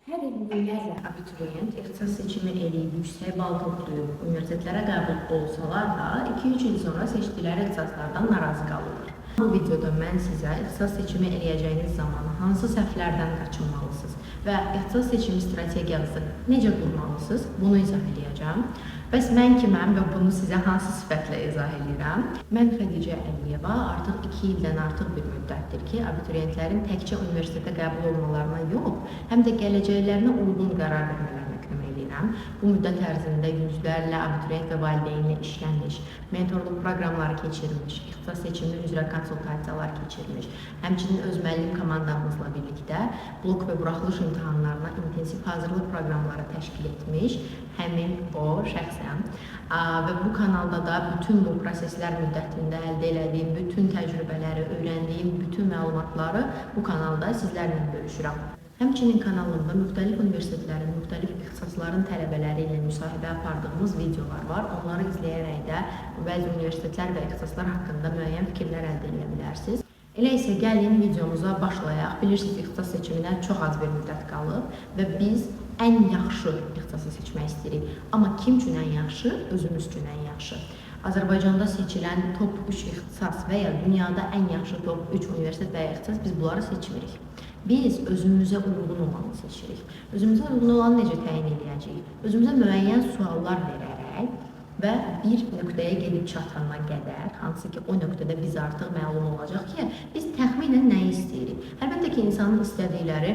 Hər il minlərlə abituriyent ixtisas seçimi eləyib, yüksək bal toplayıb, universitetlərə qəbul olsalar da, 2-3 il sonra seçdikləri ixtisaslardan narazı qalırlar. Bu videoda mən sizə ixtisas seçimi eləyəcəyiniz zaman hansı səhvlərdən qaçınmalısınız və ixtisas seçimi strategiyası necə qurmalısınız, bunu izah edəcəm. Bəs mən kiməm və bunu sizə hansı sifətlə izah edirəm? Mən Xədicə Əliyeva artıq 2 ildən artıq bir müddətdir ki, abituriyentlərin təkcə universitetə qəbul olmalarına yox, həm də gələcəklərinə uyğun qərar vermələrinə kömək edirəm. Bu müddət ərzində yüzlərlə abituriyent və valideynlə işlənmiş, mentorluq proqramları keçirilmiş, ixtisas seçimi üzrə konsultasiyalar keçirilmiş, həmçinin öz müəllim komandamızla birlikdə blok və buraxılış imtahanlarına intensiv hazırlıq proqramları təşkil etmiş, həmin o şəxsəm. Və bu kanalda da bütün bu proseslər müddətində əldə etdiyim bütün təcrübələri, öyrəndiyim bütün məlumatları bu kanalda sizlərlə bölüşürəm. Həmçinin kanalımda müxtəlif universitetlərin, müxtəlif ixtisasların tələbələri ilə müsahibə apardığımız videolar var. Onları izləyərək də bəzi universitetlər və ixtisaslar haqqında müəyyən fikirlər əldə edə bilərsiniz. Elə isə gəlin videomuza başlayaq. Bilirsiniz, ixtisas seçiminə çox az bir müddət qalıb və biz ən yaxşı ixtisası seçmək istəyirik. Amma kim üçün ən yaxşı? Özümüz üçün ən yaxşı. Azərbaycanda seçilən top 3 ixtisas və ya dünyada ən yaxşı top 3 universitet və ya ixtisas, biz bunları seçmirik. Biz özümüzə uyğun olanı seçirik. Özümüzə uyğun olanı necə təyin edəcəyik? Özümüzə müəyyən suallar verərək və bir nöqtəyə gedib çatana qədər, hansı ki o nöqtədə biz artıq məlum olacaq ki, biz təxminən nə istəyirik? Əlbəttə ki, insanın istədikləri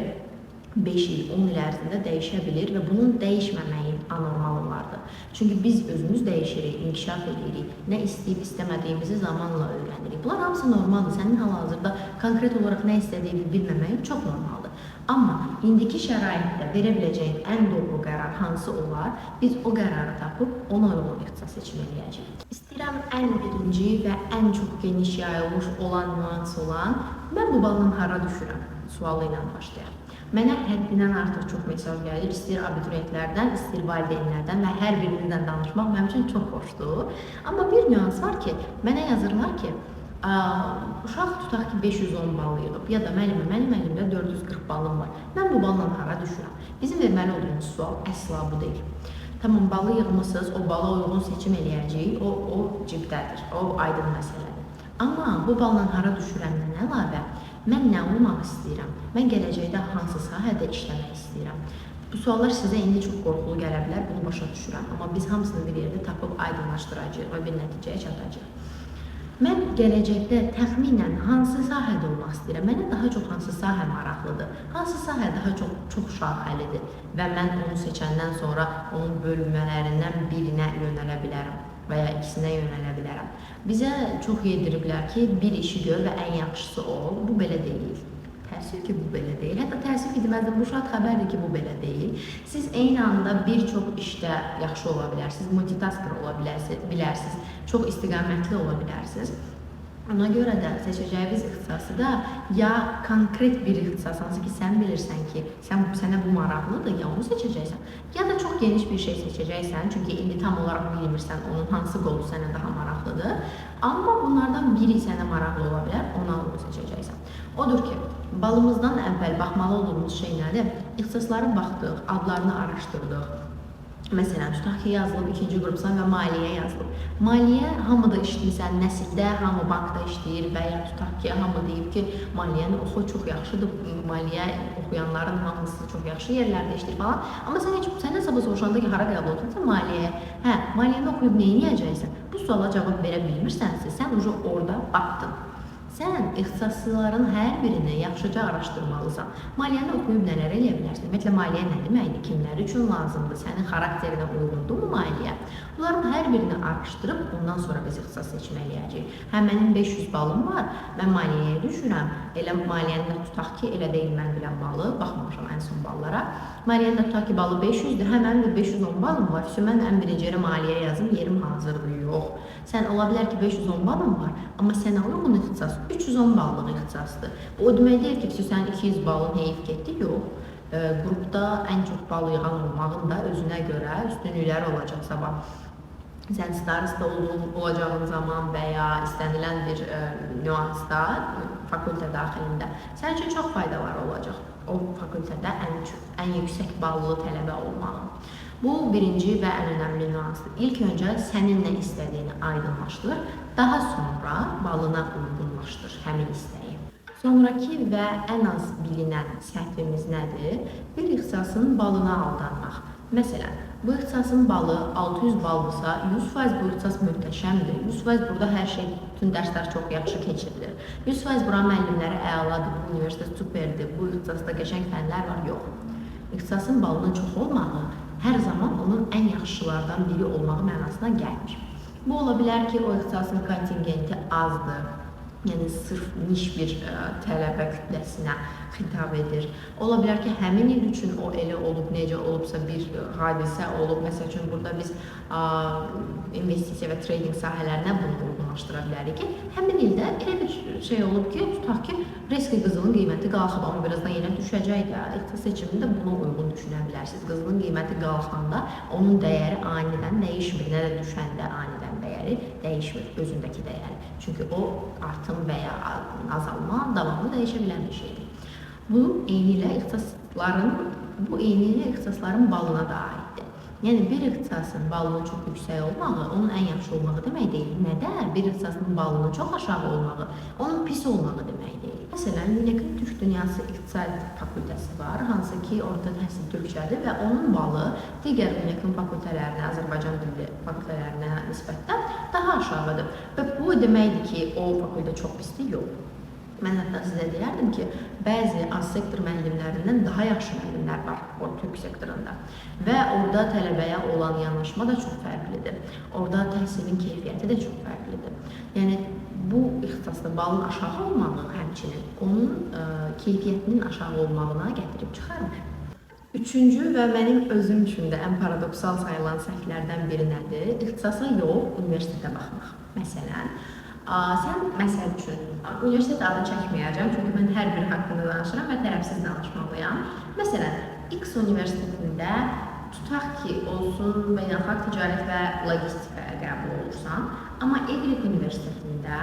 5 il, 10 il ərzində dəyişə bilir və bunun dəyişməməyi anormal olardı. Çünki biz özümüz dəyişirik, inkişaf edirik, nə istəyib istəmədiyimizi zamanla öyrənirik. Bunlar hamısı normaldır. Sənin hal-hazırda konkret olaraq nə istədiyini bilməməyin çox normaldır. Amma indiki şəraitdə verə biləcəyin ən doğru qərar hansı olar? Biz o qərarı tapıb ona uyğun ixtisas seçimi eləyəcəyik. İstəyirəm ən birinci və ən çox geniş yayılmış olan nüans olan mən bu baldan hara düşürəm sualı ilə başlayaq. Mənə həddindən artıq çox mesaj gəlir, istəyir abituriyentlərdən, istəyir valideynlərdən və hər birinizdən danışmaq mənim üçün çox xoşdur. Amma bir nüans var ki, mənə yazırlar ki, uşaq tutaq ki 510 bal yığıb ya da mənim əlimdə 440 balım var. Mən bu balla hara düşürəm? Bizim verməli olduğumuz sual əsla bu deyil. Tamam, balı yığmışsınız, o bala uyğun seçim eləyəcəyik, o cibdədir, o aydın məsələdir. Amma bu balla hara düşürəmdən əlavə, mən nə olmaq istəyirəm? Mən gələcəkdə hansı sahədə işləmək istəyirəm? Bu suallar sizə indi çox qorxulu gələ bilər, bunu başa düşürəm. Amma biz hamısını bir yerdə tapıb aydınlaşdıracağıq və bir nəticəyə çatacağıq. Mən gələcəkdə təxminən hansı sahədə olmaq istəyirəm? Mənə daha çox hansı sahə maraqlıdır? Hansı sahə daha çox şaxəlidir? Və mən onu seçəndən sonra onun bölünmələrindən birinə yönələ bilərəm və ya ikisinə yönələ bilərəm. Bizə çox yediriblər ki, bir işi gör və ən yaxşısı ol. Bu belə deyil. Təəssüf ki, bu belə deyil. Hətta təəssüf edilməzdir, bu şad xəbərdir ki, bu belə deyil. Siz eyni anda bir çox işdə yaxşı ola bilərsiniz, multitasker ola bilərsiniz, çox istiqamətli ola bilərsiniz. Ona görə də seçəcəyiniz ixtisası da ya konkret bir ixtisas, hansı ki sən bilirsən ki, sənə bu maraqlıdır, ya onu seçəcəksən, ya da çox geniş bir şey seçəcəksən, çünki indi tam olaraq bilmirsən onun hansı qolu sənə daha maraqlıdır. Amma bunlardan biri sənə maraqlı ola bilər, ona onu seçəcəksən. Odur ki, balımızdan əvvəl baxmalı olduğumuz şey nədir? İxtisaslara baxdıq, adlarını araşdırdıq. Məsələn, tutaq ki, yazılıb 2-ci qrupsan və maliyyə yazılıb. Maliyyə hamıda işləyirsən, nəsildə hamı bankda işləyir və ya tutaq ki, hamı deyib ki, maliyyəni oxu çox yaxşıdır, maliyyə oxuyanların hamısı çox yaxşı yerlərdə işləyir falan. Amma sən hesabı soruşanda ki, hara qəbul olunursan maliyyəyə, maliyyəni oxuyub nə edəcəksən? Bu suala cavab verə bilmirsənsə, sən orada batdın. Sən ixtisasların hər birini yaxşıca araşdırmalısan. Maliyyəni oxuyub nələr eləyə bilərsən? Ümumiyyətlə, maliyyə nə deməkdir? Kimlər üçün lazımdır? Sənin xarakterinə uyğundurmu maliyyə? Bunların hər birini araşdırıb, ondan sonra biz ixtisas seçimi eləyəcəyik. Mənim 500 balım var, mən maliyyəyə düşürəm. Elə maliyyəni də tutaq ki, elə deyil mən bilən balı, baxmamışam ən son ballara. Maliyyəni də tutaq ki, balı 500-dür, mənim də 510 balım var. Mən ən birinci yerə maliyyə yazım, yerim hazırdır, yox. Sən ola bilər ki, 510 balım var, amma sənə uyğun ixtisas 310 ballıq ixtisasdır. O demək deyil ki, sən 200 balın heyif getdi, yox. Qrupda ən çox bal yığan olmağın da özünə görə üstünlükləri olacaq sabah. Sən starista olacağın zaman və ya istənilən bir nüansda, fakültə daxilində sənin üçün çox faydaları olacaq. o fakültədə ən yüksək ballı tələbə olmağı. Bu birinci və ən önəmli nüansdır. İlk öncə sənin nə istədiyini aydınlaşdır, daha sonra balına uyğunlaşdır həmin istəyi. Sonraki və ən az bilinən səhvimiz nədir? Bir ixtisasın balına aldanmaq. Məsələn, bu ixtisasın balı 600 ballısa, 100% bu ixtisas möhtəşəmdir. 100% burada hər şey, bütün dərslər çox yaxşı keçirilir. 100% buranın müəllimləri əladır, bu universitet superdir, bu ixtisasda qəşəng fənlər var, yox. İxtisasın balının çox olmağı hər zaman onun ən yaxşılardan biri olmağı mənasına gəlmir. Bu ola bilər ki, o ixtisasın kontingenti azdır. Yəni, sırf niş bir tələbə kütləsinə xitab edir. Ola bilər ki, həmin il üçün o elə olub, necə olubsa bir hadisə olub. Məsəl üçün, burada biz investisiya və trading sahələrinə bunu uyğunlaşdıra bilərik ki, həmin ildə elə bir şey olub ki, tutaq ki, risk qızılın qiyməti qalxıb, amma birazdan yenə düşəcək də. İxtisas seçimində buna uyğun düşünə bilərsiniz. Qızılın qiyməti qalxanda onun dəyəri anidən dəyişmir, nə də düşəndə anidən dəyəri dəyişmir, özündəki dəyəri. Çünki o artım və ya azalma davamlı dəyişə bilən bir şeydir. Bu eynilə ixtisasların balına da aiddir. Yəni, bir ixtisasın balının çox yüksək olmağı, onun ən yaxşı olmağı demək deyil. Nədə? Bir ixtisasın balının çox aşağı olmağı, onun pis olmağı demək deyil. Məsələn, UNEC-in Türk Dünyası İqtisad Fakültəsi var, hansı ki, orada təhsil türkçədir və onun balı digər UNEC-in fakültələrinə, Azərbaycan dilli fakültələrinə nisbətən daha aşağıdır. Və bu deməkdir ki, o fakültə çox pisdir, yox. Mən hətta sizə deyərdim ki, bəzi az sektor müəllimlərindən daha yaxşı müəllimlər var o Türk sektorunda. Və orada tələbəyə olan yanaşma da çox fərqlidir. Orada təhsilin keyfiyyəti də çox fərqlidir. Yəni, bu ixtisasda balın aşağı olmağı həmçinin onun keyfiyyətinin aşağı olmağına gətirib çıxarmır. Üçüncü və mənim özüm üçün də ən paradoksal sayılan səhvlərdən biri nədir? İxtisasa yox, universitetə baxmaq. Məsələn, sən məsəl üçün, universitet adı çəkməyəcəm, çünki mən hər biri haqqında danışıram və tərəfsiz danışmalıyam. Məsələn, X universitetində tutaq ki, olsun beynəlxalq ticarət və logistikaya qəbul olursan, amma Y universitetində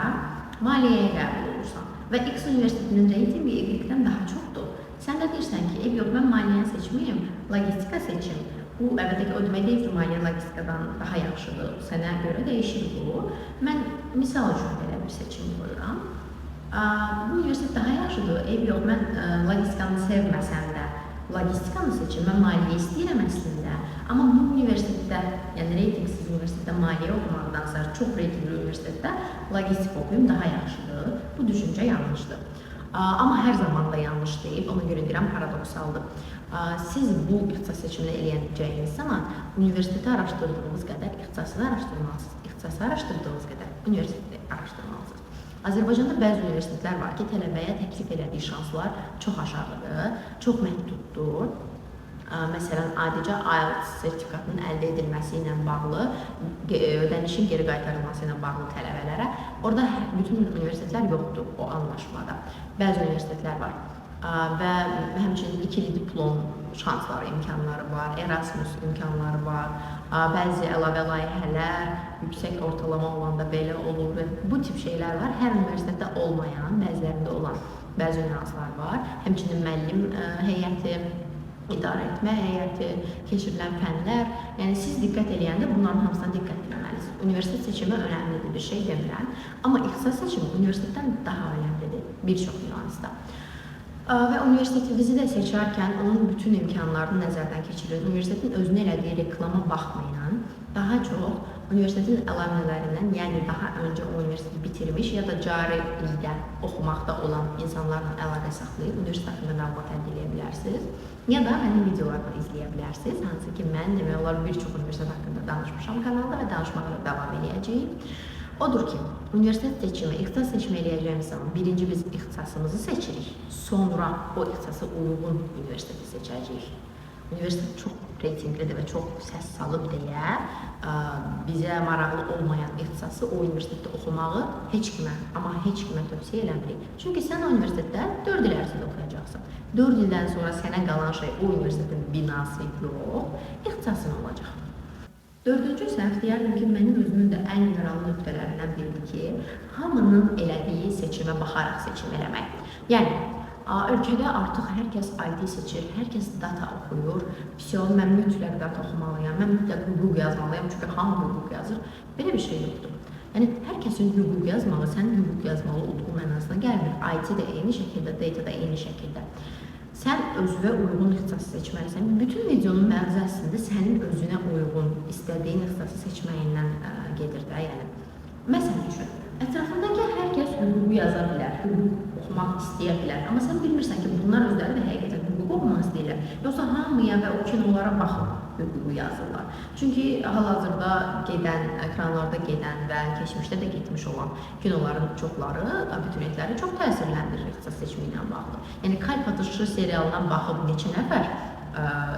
maliyyəyə qəbul olursan və X universitetinin reytingi Y-dən daha çoxdur. Sən də deyirsən ki, yox, mən maliyyə seçməyim, logistika seçim. Bu, əlbəttə ki, o demək deyil ki, maliyyə logistikadan daha yaxşıdır. Sənə görə dəyişir bu. Mən misal üçün belə bir seçim qoyuram. Bu universitet daha yaxşıdır. Yox, mən logistikanı sevməsəm də, logistikanı seçim. Mən maliyyə istəyirəm əslində. Amma bu universitetdə, yəni reytingsiz universitetdə maliyyə oxumaqdansa çox reytingli universitetdə logistika oxuyum daha yaxşıdır. Bu düşüncə yanlışdır. Amma hər zaman da yanlış deyil, ona görə deyirəm, paradoksaldır. Siz bu ixtisas seçimini eləyəcəyiniz zaman universiteti araşdırdığınız qədər ixtisasını araşdırmalısınız. İxtisası araşdırdığınız qədər universiteti araşdırmalısınız. Azərbaycanda bəzi universitetlər var ki, tələbəyə təklif elədiyi şanslar çox aşağıdır, çox məhduddur. Məsələn, adicə IELTS sertifikatının əldə edilməsi ilə bağlı, ödənişin geri qaytarılması ilə bağlı tələbələrə, orada bütün universitetlər yoxdur o anlaşmada. Bəzi universitetlər var və həmçinin ikili diplom şansları, imkanları var, Erasmus imkanları var, bəzi əlavə layihələr, yüksək ortalama olanda belə olur. Bu tip şeylər var, hər universitetdə olmayan, bəzilərində olan bəzi nüanslar var. Həmçinin müəllim heyəti, idarə etmə heyəti, keçirilən fənlər. Yəni, siz diqqət eləyəndə bunların hamısına diqqət etməlisiniz. Universitet seçimi önəmlidir, bir şey demirəm. Amma ixtisas seçimi universitetdən daha önəmlidir bir çox nüansda. Və universitetinizi də seçərkən onun bütün imkanlarını nəzərdən keçirin. Universitetin özünə elədiyi reklama baxmayın. Daha çox universitetin əlamələrindən, yəni daha öncə o universiteti bitirmiş ya da cari ildə oxumaqda olan insanlarla əlaqə saxlayıb universitet haqqında məlumat əldə edə bilərsiniz. Ya da mənim videolarımı izləyə bilərsiniz. Hansı ki, mən demək olar bir çox universitet haqqında danışmışam kanalda və danışmağa davam edəcəyim. Odur ki, universitet seçimi, ixtisas seçimi eləyəcəyimiz zaman birinci biz ixtisasımızı seçirik. Sonra o ixtisasa uyğun universiteti seçəcəyik. Universitet çox reytinglidir və çox səs salıb deyə bizə maraqlı olmayan ixtisası o universitetdə oxumağı heç kimə, amma heç kimə tövsiyə eləmirik. Çünki sən o universitetdə 4 il ərzində oxuyacaqsan. 4 ildən sonra sənə qalan şey o universitetin binası yox, ixtisasın olacaq. Dördüncü səhv deyərdim ki, mənim özümün də ən yararlı nöqtələrindən biridir ki, hamının elədiyi seçimə baxaraq seçim eləmək. Yəni, Ölkədə artıq hər kəs IT seçir, hər kəs data oxuyur. Mən mütləq data oxumalıyam, mən mütləq hüquq yazmalıyam, çünki hamı hüquq yazır. Belə bir şey yoxdur. Yəni, hər kəsin hüquq yazmağı, sənin hüquq yazmalı olduğu mənasına gəlmir. IT də eyni şəkildə, data da eyni şəkildə. Sən özünə uyğun ixtisası seçməlisən. Bütün videonun məğzi əslində sənin özünə uyğun, istədiyin ixtisası seçməyindən gedir də, yəni. Məsələn üçün, ətrafındakı hər kəs hüquq yaza bilər, hüquq oxumaq istəyə bilər. Amma sən bilmirsən ki, bunlar özləri də həqiqətən hüquq oxumaq istəyirlər. Yoxsa hamıya və o kinolara baxıb hüququ yazırlar. Çünki hal-hazırda gedən, ekranlarda gedən və keçmişdə də getmiş olan kinoların çoxları, abituriyentləri çox təsirləndirir ixtisas seçimi ilə bağlı. Yəni, Kalp atışı serialından baxıb neçə nəfər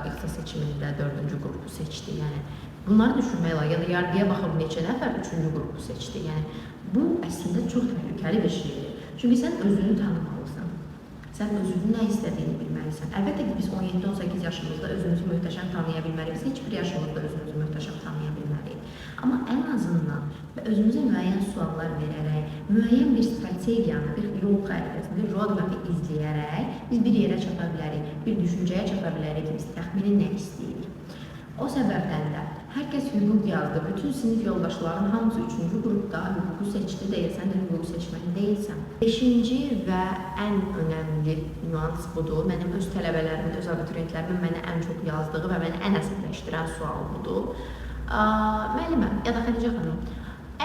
ixtisas seçimində 4-cü qrupu seçdi. Yəni, bunları düşünmək lazım. Ya da yargıya baxıb neçə nəfər 3-cü qrupu seçdi. Yəni, bu əslində çox təhlükəli bir şeydir. Çünki sən özünü tanımalısan. Sən özünün nə istədiyini bilməlisən. Əlbəttə ki, biz 17-18 yaşımızda özümüzü möhtəşəm tanıya bilməliyik. Biz heç bir yaşımızda özümüzü möhtəşəm tanıya bilməliyik. Amma ən azından özümüzə müəyyən suallar verərək, müəyyən bir strategiyanı, bir yol xəritəsini, bir roadmap'ı izləyərək biz bir yerə çata bilərik, bir düşüncəyə çata bilərik ki, biz təxmini nə istəyirik. O səbəbdən də hər kəs hüquq yazdı. Bütün sinif yoldaşların hamısı 3-cü qrupda hüququ seçdi deyə sən də hüquq seçməli deyilsən. 5-ci və ən önəmli nüans budur. Mənim öz tələbələrimin, öz abituriyentlərimin mənə ən çox yazdığı və məni ən əsəbləşdirən sual budur. Müəllimə, ya da Xədicə xanım,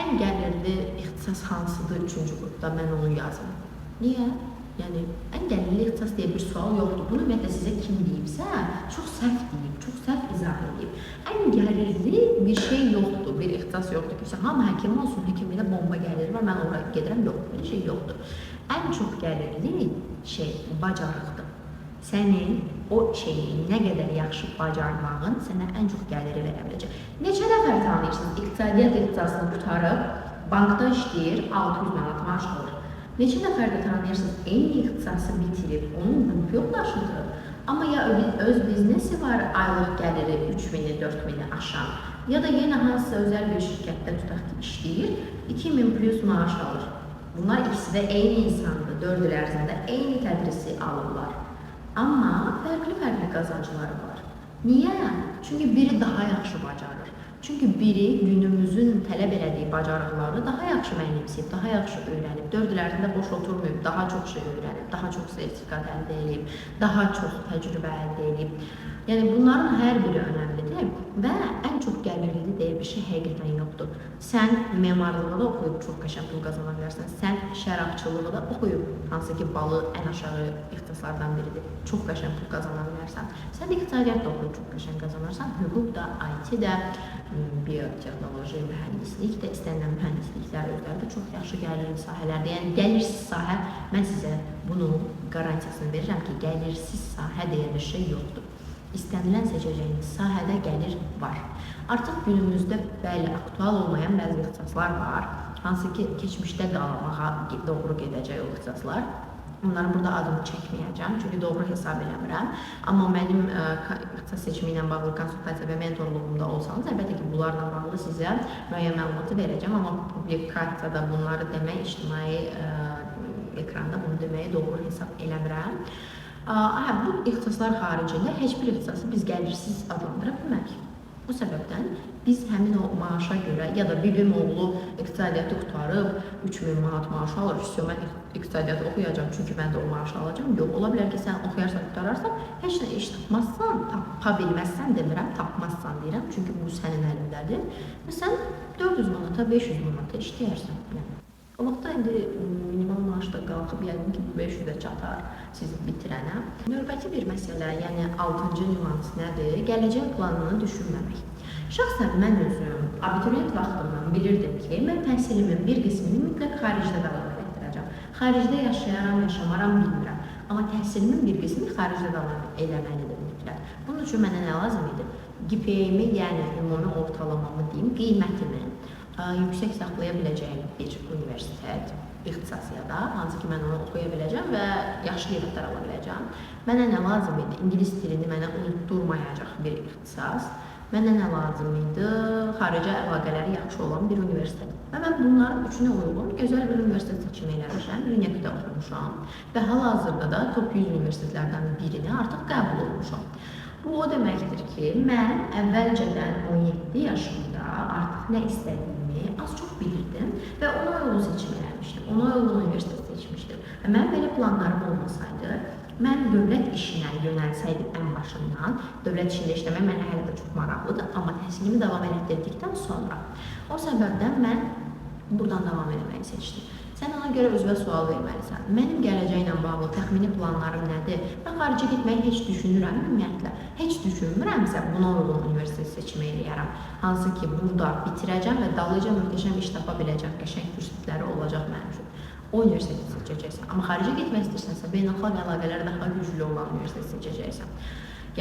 ən gəlirli ixtisas hansıdır 3-cü qrupda? Mən onu yazım. Niyə? Yəni, ən gəlirli ixtisas deyə bir sual yoxdur. Bunu ümumiyyətlə sizə kim deyibsə, çox səhv deyib, çox səhv izah edib. Ən gəlirli bir şey yoxdur, bir ixtisas yoxdur ki, hamı həkim olsun, həkimliyə bomba gəlir və mən oraya gedirəm, yox, belə şey yoxdur. Ən çox gəlirli şey bacarıqdır. Sənin o şeyi nə qədər yaxşı bacarmağın sənə ən çox gəliri verə biləcək. Neçə nəfər tanıyırsınız, iqtisadiyyat ixtisasını tutarıb, bankda işləyir, 600 manat maaş alır. Neçə nəfər də tanıyırsınız, eyni ixtisası bitirib, onun qrup yoldaşıdır. Amma ya öz biznesi var, aylıq gəliri 3000-i, 4000-i aşan, ya da yenə hansısa özəl bir şirkətdə tutaq ki, işləyir, 2000 plus maaş alır. Bunlar ikisi də eyni insandır, 4 il ərzində eyni tədrisi alırlar. Amma fərqli qazancları var. Niyə? Çünki biri daha yaxşı bacarır. Çünki biri günümüzün tələb elədiyi bacarıqları daha yaxşı mənimsəyib, daha yaxşı öyrənib, 4 il ərzində boş oturmayıb, daha çox şey öyrənib, daha çox sertifikat əldə edib, daha çox təcrübə əldə edib. Yəni, bunların hər biri önəmlidir və ən çox gəlirli deyə bir şey həqiqətən yoxdur. Sən memarlığı da oxuyub çox qəşəng pul qazana bilərsən, sən şərabçılığı da oxuyub, hansı ki, balı ən aşağı ixtisaslardan biridir, çox qəşəng pul qazana bilərsən. Sən iqtisadiyyat da oxuyub çox qəşəng qazanarsan, hüquq da, IT də, biotexnoloji, mühəndislik də, istənilən mühəndisliklər özləri də çox yaxşı gəlirli sahələrdir. Yəni, gəlirsiz sahə, mən sizə bunun qarantiyasını verirəm ki, gəlirsiz sahə deyə bir şey yoxdur. İstənilən seçəcəyiniz sahədə gəlir var. Artıq günümüzdə bəli, aktual olmayan bəzi ixtisaslar var, hansı ki, keçmişdə qalmağa doğru gedəcək o ixtisaslar. Onların burada adını çəkməyəcəm, çünki doğru hesab eləmirəm. Amma mənim ixtisas seçimi ilə bağlı konsultasiya və mentorluğumda olsanız, əlbəttə ki, bunlarla bağlı sizə müəyyən məlumatı verəcəm. Amma publikasiyada bunları demək, ictimai ekranda bunu deməyi doğru hesab eləmirəm. Bu ixtisaslar xaricində heç bir ixtisası biz gəlirsiz adlandıra bilmərik. Bu səbəbdən biz həmin o maaşa görə, ya da bibim oğlu iqtisadiyyatı qutarıb 3000 manat maaş alır, mən iqtisadiyyatı oxuyacam, çünki mən də o maaşı alacam. Yox, ola bilər ki, sən oxuyarsan, qutararsan, heç nə iş tapmazsan, tapa bilməzsən demirəm, tapmazsan deyirəm, çünki bu sənin əlindədir. Və sən 400 manata, 500 manata işləyərsən. O vaxtda indi minimal maaşda qalxıb, yəqin ki, 500-ə çatar sizi bitirənə. Növbəti bir məsələ, yəni 6-cı nüans nədir? Gələcək planını düşünməmək. Şəxsən mən özüm abituriyent vaxtımdan bilirdim ki, mən təhsilimin bir qismini mütləq xaricdə davam etdirəcəm. Xaricdə yaşayaram, yaşamaram bilmirəm. Amma təhsilimin bir qismi xaricdə davam eləməlidir mütləq. Bunun üçün mənə nə lazım idi? GPA-mi, yəni ümumi ortalamamı deyim, qiymətimi yüksək saxlaya biləcəyim bir universitet, ixtisasiyada, hansı ki, mən onu oxuya biləcəm və yaxşı qiymətlər ala biləcəm. Mənə nə lazım idi? İngilis dilini mənə unutturmayacaq bir ixtisas Mənə nə lazım idi? Xarici əlaqələri yaxşı olan bir universitet. Və mən bunların üçünə uyğun gözəl bir universitet seçimi eləmişəm. UNEP-də oxumuşam və hal-hazırda da top 100 universitetlərdən birinə artıq qəbul olmuşam. Bu o deməkdir ki, mən əvvəlcədən 17 yaşımda artıq nə istədiyimi az-çox bilirdim və ona uyğun seçim eləmişdim. Ona uyğun universitet seçmişdim. Və mənim belə planlarım olmasaydı, mən dövlət işinə yönəlsəydim ən başından, dövlət işində işləmək mənə hələ də çox maraqlıdır, amma təhsilimi davam etdirdikdən sonra o səbəbdən mən buradan davam etməyi seçdim. Sən ona görə özünə sual verməlisən. Mənim gələcəklə bağlı təxmini planlarım nədir? Mən xaricə getməyi heç düşünürəm ümumiyyətlə. Heç düşünmürəmsə buna uyğun universitet seçimi eləyərəm. Hansı ki, burada bitirəcəm və dalıca möhtəşəm iş tapa biləcəm, qəşəng fürsətləri olacaq mənim üçün. O universiteti seçəcəksən. Amma xaricə getmək istəyirsənsə, beynəlxalq əlaqələri daha güclü olan universitet seçəcəksən.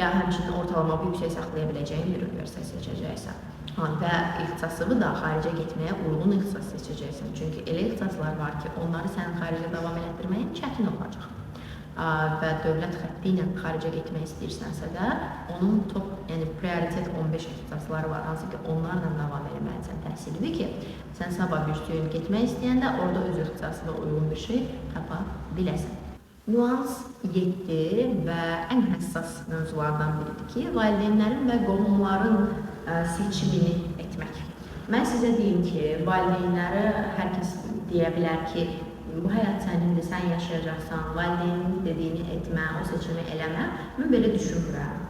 Ya həmçinin ortalamamı yüksək saxlaya biləcəyin bir universitet seçəcəksən. Və ixtisasını da xaricə getməyə uyğun ixtisas seçəcəksən. Çünki elə ixtisaslar var ki, onları sənin xaricə davam etdirməyin çətin olacaq. Və dövlət xətti ilə xaricə getmək istəyirsənsə də, onun top, yəni prioritet 15 ixtisasları var, hansı ki, onlarla davam etməlisən təhsilini ki, sən sabah bir gün getmək istəyəndə orada öz ixtisasına uyğun bir şey tapa biləsən. Nüans 7 və ən həssas mövzulardan biridir ki, valideynlərin və qohumların seçimini etmək. Mən sizə deyim ki, valideynləri hər kəs deyə bilər ki, bu həyat sənindir, sən yaşayacaqsan, valideynin dediyini etmə, o seçimi eləmə. Mən belə düşünmürəm.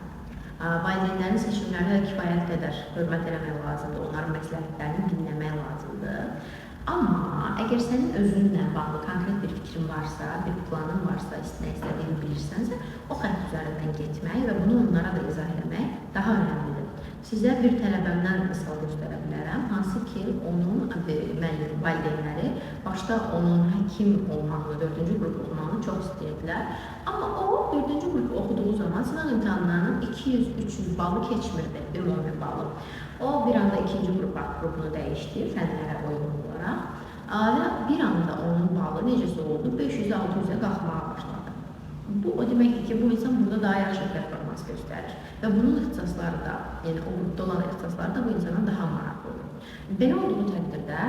Valideynlərin seçimlərinə kifayət qədər hörmət eləmək lazımdır, onların məsləhətlərini dinləmək lazımdır. Amma əgər sənin özünlə bağlı konkret bir fikrin varsa, bir planın varsa, nə istədiyini bilirsənsə, o xətt üzərindən getmək və bunu onlara da izah eləmək daha önəmlidir. Sizə bir tələbəmdən misal göstərə bilərəm, hansı ki, onun valideynləri başda onun həkim olmağını, 4-cü qrup oxumağını çox istəyirdilər. Amma o 4-cü qrup oxuduğu zaman sınaq imtahanlarının 200-300 balı keçmirdi, ümumi balı. O bir anda 2-ci qrupunu dəyişdi, fənlərə uyğun olaraq. Və bir anda onun balı necəsə oldu, 500-600-ə qalxmağa başladı. Bu o deməkdir ki, bu insan burada daha yaxşı performans göstərir. Və bunun ixtisasları da, yəni o qrupda olan ixtisasları da bu insana daha maraqlı olur. Belə olduğu təqdirdə,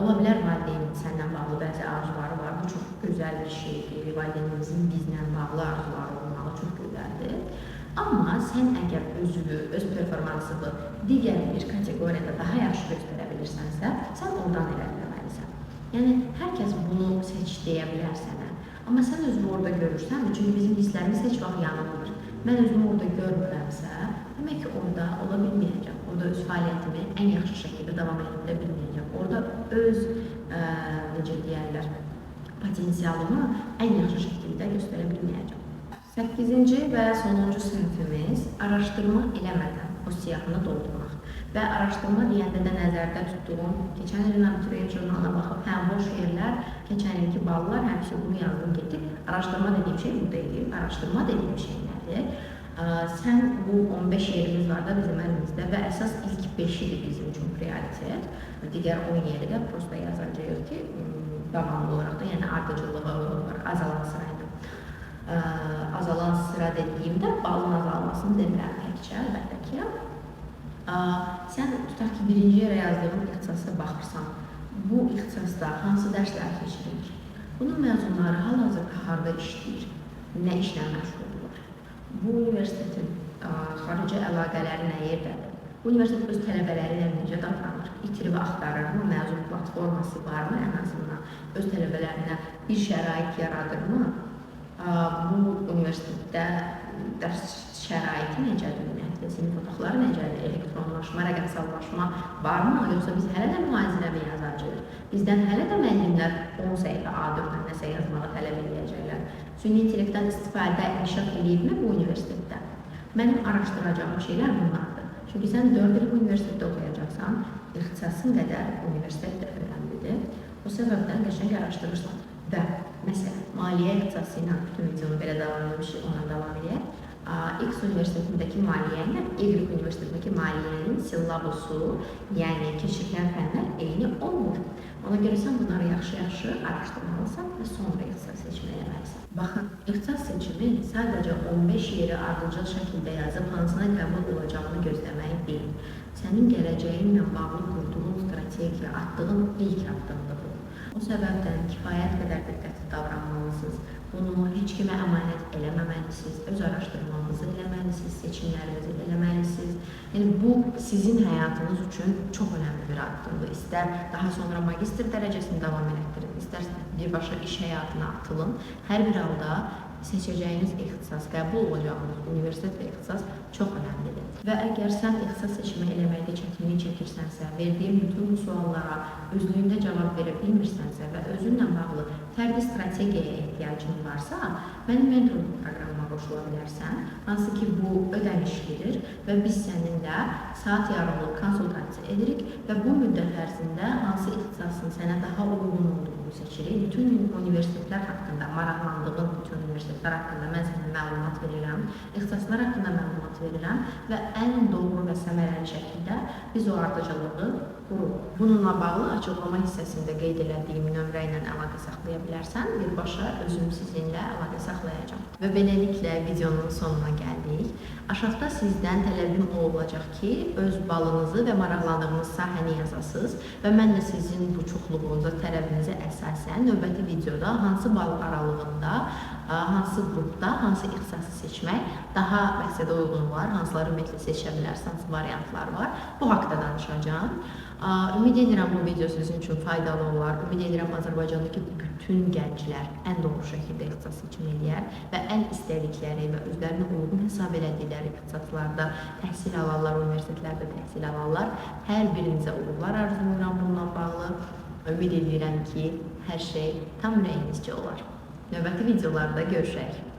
ola bilər valideynin səndən bağlı bəzi arzuları var. Bu çox gözəl bir şeydir. Valideynimizin bizlə bağlı arzuları olmalı çox gözəldir. Amma sən əgər özünü, öz performansını digər bir kateqoriyada daha yaxşı göstərə bilirsənsə, sən oradan irəliləməlisən. Yəni, hər kəs bunu seç deyə bilər sənə. Amma sən özünü orada görürsənmi? Çünki bizim hisslərimiz heç vaxt yanılmır. Mən özümü orada görmürəmsə, demək ki, orada ola bilməyəcəm. Orada öz fəaliyyətimi ən yaxşı şəkildə davam edə bilməyəcəm. Orada öz, necə deyərlər, potensialımı ən yaxşı şəkildə göstərə bilməyəcəm. 8-ci və sonuncu sinifimiz araşdırma eləmədən o siyahını doldurmaq. Və araşdırma deyəndə də nəzərdə tutduğum, keçən ilin abituriyent jurnalına baxıb, boş yerlər, keçən ilki ballar, həmişə bunu yazdım getdik. Araşdırma dediyim şey burada edir. Araşdırma dediyim şey nədir? Sən bu 15 yerimiz var da bizim əlimizdə və əsas ilk 5-idir bizim üçün prioritet. Digər 10 yeri də prosta yazacağıq ki, davamlı olaraq da, yəni ardıcılığı azalan sıraydı. Azalan sıra dediyimdə balın azalmasını demirəm təkcə, əlbəttə ki. Sən tutaq ki, birinci yerə yazdığın ixtisasa baxırsan, bu ixtisasda hansı dərslər keçirilir? Bunun məzunları hal-hazırda harda işləyir? Nə işlə məşğuldurlar? Bu universitetin xarici əlaqələri nə yerdədir? Bu universitet öz tələbələri ilə necə davranır? İtirib axtarırmı? Məzun platforması varmı ən azından? Öz tələbələrinə bir şərait yaradırmı? Bu universitetdə dərs şəraiti necədir? Sinif otaqları necədir? Elektronlaşma, rəqəmsallaşma varmı? Yoxsa biz hələ də müazirəmi yazacağıq? Bizdən hələ də müəllimlər 10 səhifə A4-dən nəsə yazmağı tələb edəcəklər. Süni intellektdən istifadə inkişaf edibmi bu universitetdə? Mənim araşdıracağım şeylər bunlardır. Çünki sən 4 il bu universitetdə oxuyacaqsan, ixtisasın qədər universitet də önemlidir. O səbəbdən qəşəng araşdırırsan. Və məsələn, maliyyə ixtisası ilə bütün videonu belə davam etmişik, ona davam edək. X universitetindəki maliyyə ilə Y universitetindəki maliyyənin sillabusu, yəni keçirilən fənlər eyni olmur. Ona görə sən bunları yaxşı-yaxşı araşdırmalısan və sonra ixtisas seçimi eləməlisən. Baxın, ixtisas seçimi sadəcə 15 yeri ardıcıl şəkildə yazıb hansına qəbul olacağını gözləmək deyil. Sənin gələcəyinlə bağlı qurduğun strategiya, atdığın ilk addımdır bu. O səbəbdən kifayət qədər diqqətli davranmalısınız. Bunu heç kimə əmanət eləməməlisiniz, öz araşdırmanızı eləməlisiniz, seçimlərinizi eləməlisiniz. Yəni, bu sizin həyatınız üçün çox önəmli bir addımdır. İstər daha sonra magistr dərəcəsini davam etdirin, istər birbaşa iş həyatına atılın. Hər bir halda seçəcəyiniz ixtisas, qəbul olacağınız universitet və ixtisas çox önəmlidir. Və əgər sən ixtisas seçimi eləməkdə çətinlik çəkirsənsə, verdiyim bütün bu suallara özlüyündə cavab verə bilmirsənsə və özünlə bağlı fərdi strategiyaya ehtiyacın varsa, mənim mentorluq proqramıma qoşula bilərsən, hansı ki bu ödənişlidir və biz səninlə saat yarımlıq konsultasiya edirik və bu müddət ərzində hansı ixtisasın sənə daha uyğun olduğunu seçirik. Bütün universitetlər haqqında, maraqlandığın bütün universitetlər haqqında mən sənə məlumat verirəm, ixtisaslar haqqında məlumat verirəm və ən doğru və səmərəli şəkildə biz o ardıcılığı qururuq. Bununla bağlı açıqlama hissəsində qeyd elədiyim nömrə ilə əlaqə saxlaya bilərsən, birbaşa özüm sizinlə əlaqə saxlayacağam. Və beləliklə videonun sonuna gəldik. Aşağıda sizdən tələbim olacaq ki, öz balınızı və maraqlandığınız sahəni yazasınız və mən də sizin bu çoxluğunuza, tələbinizə əsasən növbəti videoda hansı bal aralığında, hansı qrupda, hansı ixtisası seçmək daha məqsədə uyğun var, hansıları ümumiyyətlə seçə bilərsən, hansı variantlar var, bu haqda danışacağım. Ümid edirəm bu video sizin üçün faydalı olar. Ümid edirəm Azərbaycandakı bütün gənclər ən doğru şəkildə ixtisas seçimi eləyər və ən istədikləri və özlərinə uyğun hesab elədikləri ixtisaslarda təhsil alarlar, universitetlərdə təhsil alarlar. Hər birinizə uğurlar arzulayıram bununla bağlı. Ümid edirəm ki, hər şey tam ürəyinizcə olar. Növbəti videolarda görüşək.